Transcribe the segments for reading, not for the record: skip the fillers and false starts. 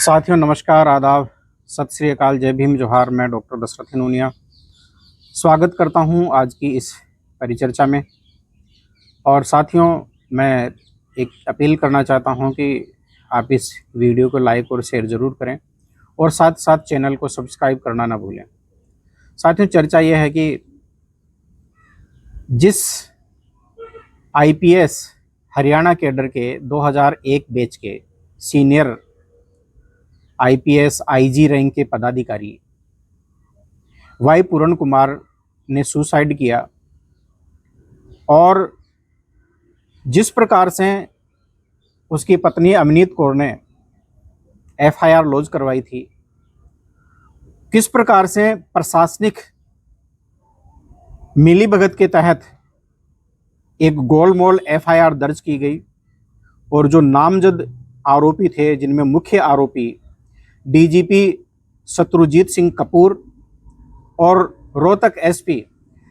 साथियों नमस्कार, आदाब, सत श्री अकाल, जय भीम, जोहार। मैं डॉक्टर दशरथ हिनोनिया स्वागत करता हूं आज की इस परिचर्चा में। और साथियों, मैं एक अपील करना चाहता हूं कि आप इस वीडियो को लाइक और शेयर ज़रूर करें और साथ साथ चैनल को सब्सक्राइब करना ना भूलें। साथियों, चर्चा यह है कि जिस आईपीएस हरियाणा कैडर के 2001 बैच के सीनियर आईपीएस आईजी रैंक के पदाधिकारी वाई पूरण कुमार ने सुसाइड किया और जिस प्रकार से उसकी पत्नी अमनीत कौर ने एफआईआर लॉन्च करवाई थी, किस प्रकार से प्रशासनिक मिलीभगत के तहत एक गोलमोल एफआईआर दर्ज की गई और जो नामजद आरोपी थे, जिनमें मुख्य आरोपी डीजीपी शत्रुजीत सिंह कपूर और रोहतक एसपी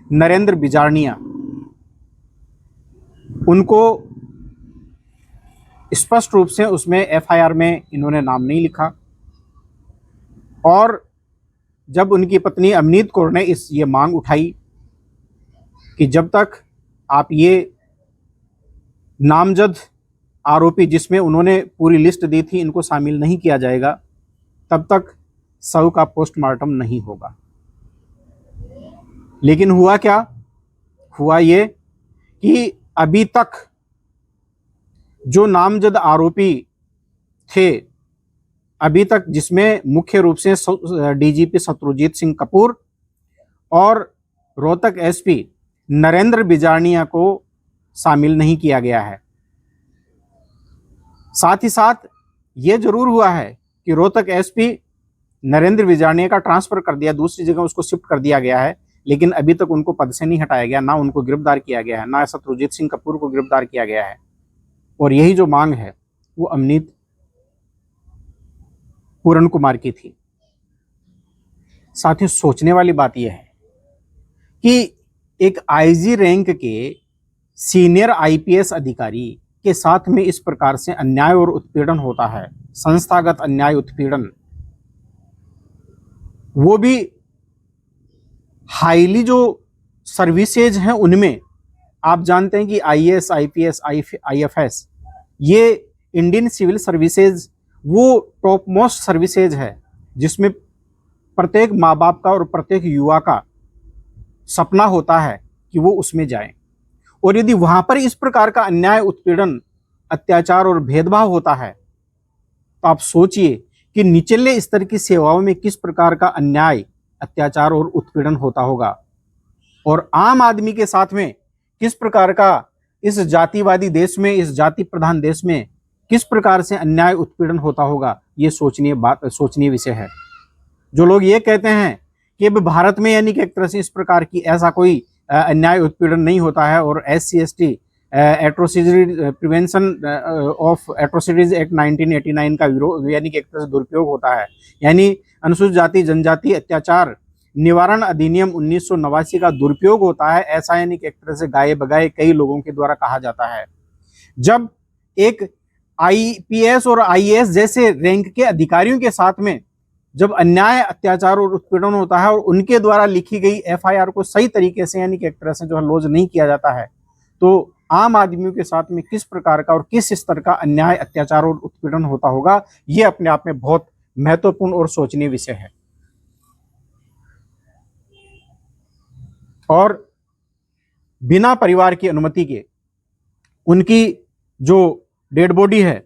नरेंद्र बिजारनिया, उनको स्पष्ट रूप से उसमें एफआईआर में इन्होंने नाम नहीं लिखा। और जब उनकी पत्नी अमनीत कौर ने ये मांग उठाई कि जब तक आप ये नामजद आरोपी, जिसमें उन्होंने पूरी लिस्ट दी थी, इनको शामिल नहीं किया जाएगा, तब तक शव का पोस्टमार्टम नहीं होगा। लेकिन हुआ क्या? हुआ ये कि अभी तक जो नामजद आरोपी थे, अभी तक जिसमें मुख्य रूप से डीजीपी शत्रुजीत सिंह कपूर और रोहतक एसपी नरेंद्र बिजारनिया को शामिल नहीं किया गया है। साथ ही साथ ये जरूर हुआ है कि रोहतक एसपी नरेंद्र बिजारनिया का ट्रांसफर कर दिया, दूसरी जगह उसको शिफ्ट कर दिया गया है, लेकिन अभी तक उनको पद से नहीं हटाया गया, ना उनको गिरफ्तार किया गया है, ना शत्रुजीत सिंह कपूर को गिरफ्तार किया गया है। और यही जो मांग है वो अमनीत पूरण कुमार की थी। साथियों, सोचने वाली बात यह है कि एक आईजी रैंक के सीनियर आईपीएस अधिकारी के साथ में इस प्रकार से अन्याय और उत्पीड़न होता है, संस्थागत अन्याय उत्पीड़न, वो भी हाईली जो सर्विसेज हैं उनमें। आप जानते हैं कि आईएएस, आईपीएस, आईएफएस, ये इंडियन सिविल सर्विसेज वो टॉप मोस्ट सर्विसेज है जिसमें प्रत्येक माँ बाप का और प्रत्येक युवा का सपना होता है कि वो उसमें जाए। और यदि वहां पर इस प्रकार का अन्याय, उत्पीड़न, अत्याचार और भेदभाव होता है, तो आप सोचिए कि निचले स्तर की सेवाओं में किस प्रकार का अन्याय, अत्याचार और उत्पीड़न होता होगा। और आम आदमी के साथ में किस प्रकार का इस जातिवादी देश में, इस जाति प्रधान देश में किस प्रकार से अन्याय, उत्पीड़न होता होगा, ये सोचनीय विषय है। जो लोग ये कहते हैं कि अब भारत में यानी कि एक तरह से इस प्रकार की ऐसा कोई अन्याय, उत्पीड़न नहीं होता है और SC/ST atrocities prevention of atrocities act 1989 का विरोध यानी कि एक तरह से दुरुपयोग होता है, यानी अनुसूचित जाति जनजाति अत्याचार निवारण अधिनियम 1989 का दुरुपयोग होता है, ऐसा यानी कि एक तरह से गाये बगाए कई लोगों के द्वारा कहा जाता है। जब एक आईपीएस और आईएएस जैसे रैंक के अधिकारियों के साथ में जब अन्याय, अत्याचार और उत्पीड़न होता है और उनके द्वारा लिखी गई एफआईआर को सही तरीके से यानी कि एक तरह से जो है लॉन्च नहीं किया जाता है, तो आम आदमियों के साथ में किस प्रकार का और किस स्तर का अन्याय, अत्याचार और उत्पीड़न होता होगा, ये अपने आप में बहुत महत्वपूर्ण और सोचनीय विषय है। और बिना परिवार की अनुमति के उनकी जो डेड बॉडी है,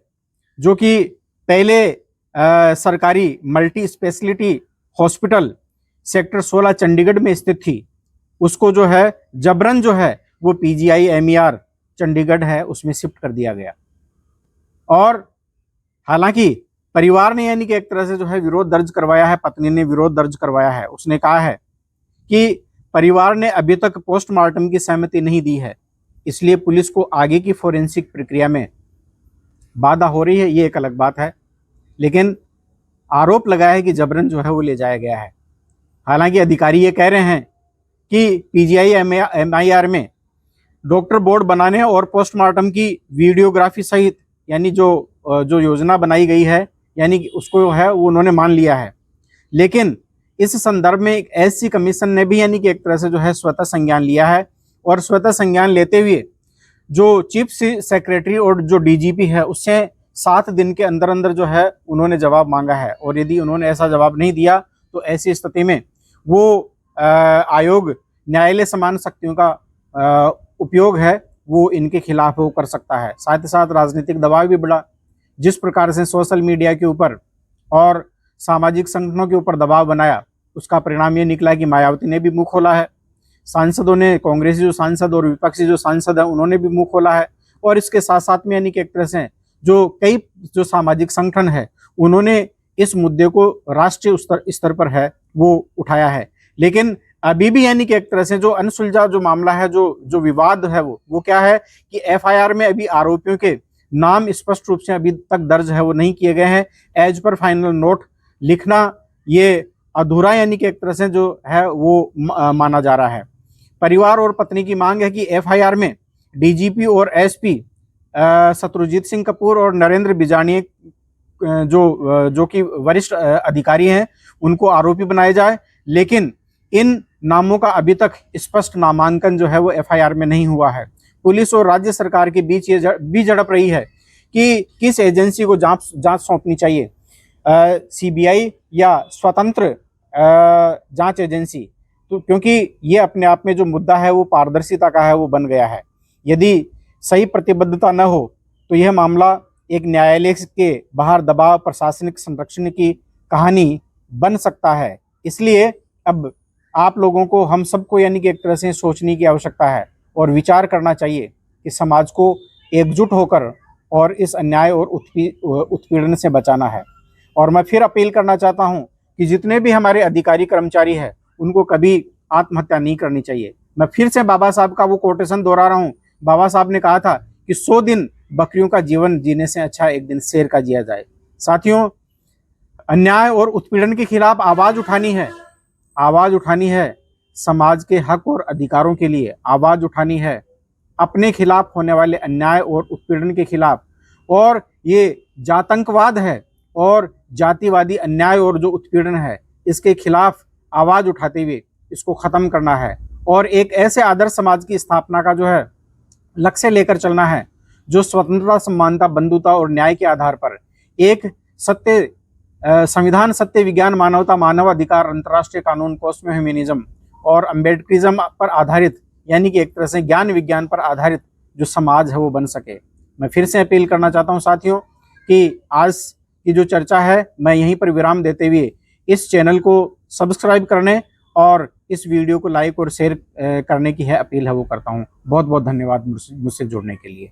जो कि पहले सरकारी multi speciality hospital sector 16 Chandigarh में स्थित थी, उसको जो है जबरन जो है वो PGI-MER चंडीगढ़ है उसमें शिफ्ट कर दिया गया। और हालांकि परिवार ने यानी कि एक तरह से जो है विरोध दर्ज करवाया है, पत्नी ने विरोध दर्ज करवाया है। उसने कहा है कि परिवार ने अभी तक पोस्टमार्टम की सहमति नहीं दी है, इसलिए पुलिस को आगे की फोरेंसिक प्रक्रिया में बाधा हो रही है, ये एक अलग बात है। लेकिन आरोप लगाया है कि जबरन जो है वो ले जाया गया है। हालांकि अधिकारी ये कह रहे हैं कि PGI-MER में डॉक्टर बोर्ड बनाने और पोस्टमार्टम की वीडियोग्राफी सहित यानी जो योजना बनाई गई है यानी कि उसको है वो उन्होंने मान लिया है। लेकिन इस संदर्भ में एक ऐसी कमीशन ने भी यानी कि एक तरह से जो है स्वतः संज्ञान लिया है, और स्वतः संज्ञान लेते हुए जो चीफ सेक्रेटरी और जो डीजीपी है उससे 7 दिन के अंदर अंदर जो है उन्होंने जवाब मांगा है। और यदि उन्होंने ऐसा जवाब नहीं दिया तो ऐसी स्थिति में वो आयोग न्यायालय समान शक्तियों का उपयोग है वो इनके खिलाफ वो कर सकता है। साथ ही साथ राजनीतिक दबाव भी बढ़ा। जिस प्रकार से सोशल मीडिया के ऊपर और सामाजिक संगठनों के ऊपर दबाव बनाया, उसका परिणाम ये निकला कि मायावती ने भी मुंह खोला है, सांसदों ने, कांग्रेसी जो सांसद और विपक्षी जो सांसद है उन्होंने भी मुंह खोला है। और इसके साथ साथ में यानी कि एक तरह से जो कई जो सामाजिक संगठन है उन्होंने इस मुद्दे को राष्ट्रीय स्तर पर है वो उठाया है। लेकिन अभी भी यानी कि एक तरह से जो अनसुलझा जो मामला है, जो विवाद है वो क्या है कि एफआईआर में अभी आरोपियों के नाम स्पष्ट रूप से अभी तक दर्ज है वो नहीं किए गए हैं। एज पर फाइनल नोट लिखना ये अधूरा यानी कि एक तरह से जो है वो माना जा रहा है। परिवार और पत्नी की मांग है कि एफआईआर में डीजीपी और एसपी शत्रुजीत सिंह कपूर और नरेंद्र बिजानिया जो कि वरिष्ठ अधिकारी हैं उनको आरोपी बनाया जाए। लेकिन इन नामों का अभी तक स्पष्ट नामांकन जो है वो एफआईआर में नहीं हुआ है। पुलिस और राज्य सरकार के बीच ये भी झड़प रही है कि किस एजेंसी को जांच सौंपनी चाहिए, सीबीआई या स्वतंत्र जांच एजेंसी। तो क्योंकि ये अपने आप में जो मुद्दा है वो पारदर्शिता का है वो बन गया है। यदि सही प्रतिबद्धता न हो तो यह मामला एक न्यायालय के बाहर दबाव, प्रशासनिक संरक्षण की कहानी बन सकता है। इसलिए अब आप लोगों को, हम सबको यानी कि एक तरह से सोचने की आवश्यकता है और विचार करना चाहिए कि समाज को एकजुट होकर और इस अन्याय और उत्पीड़न से बचाना है। और मैं फिर अपील करना चाहता हूं कि जितने भी हमारे अधिकारी कर्मचारी हैं उनको कभी आत्महत्या नहीं करनी चाहिए। मैं फिर से बाबा साहब का वो कोटेशन दोहरा रहा हूँ। बाबा साहब ने कहा था कि 100 दिन बकरियों का जीवन जीने से अच्छा एक दिन शेर का जिया जाए। साथियों, अन्याय और उत्पीड़न के खिलाफ आवाज उठानी है, आवाज उठानी है। समाज के हक और अधिकारों के लिए आवाज उठानी है, अपने खिलाफ होने वाले अन्याय और उत्पीड़न के खिलाफ। और ये जातंकवाद है और जातिवादी अन्याय और जो उत्पीड़न है इसके खिलाफ आवाज उठाते हुए इसको खत्म करना है और एक ऐसे आदर्श समाज की स्थापना का जो है लक्ष्य लेकर चलना है जो स्वतंत्रता, समानता, बंधुता और न्याय के आधार पर एक सत्य संविधान, सत्य, विज्ञान, मानवता, मानव अधिकार, अंतर्राष्ट्रीय कानून, कॉस्मो ह्यूमनिज्म और अम्बेडकरिज्म पर आधारित यानी कि एक तरह से ज्ञान विज्ञान पर आधारित जो समाज है वो बन सके। मैं फिर से अपील करना चाहता हूं साथियों कि आज की जो चर्चा है मैं यहीं पर विराम देते हुए इस चैनल को सब्सक्राइब करने और इस वीडियो को लाइक और शेयर करने की है अपील है वो करता हूं। बहुत बहुत धन्यवाद मुझसे जुड़ने के लिए।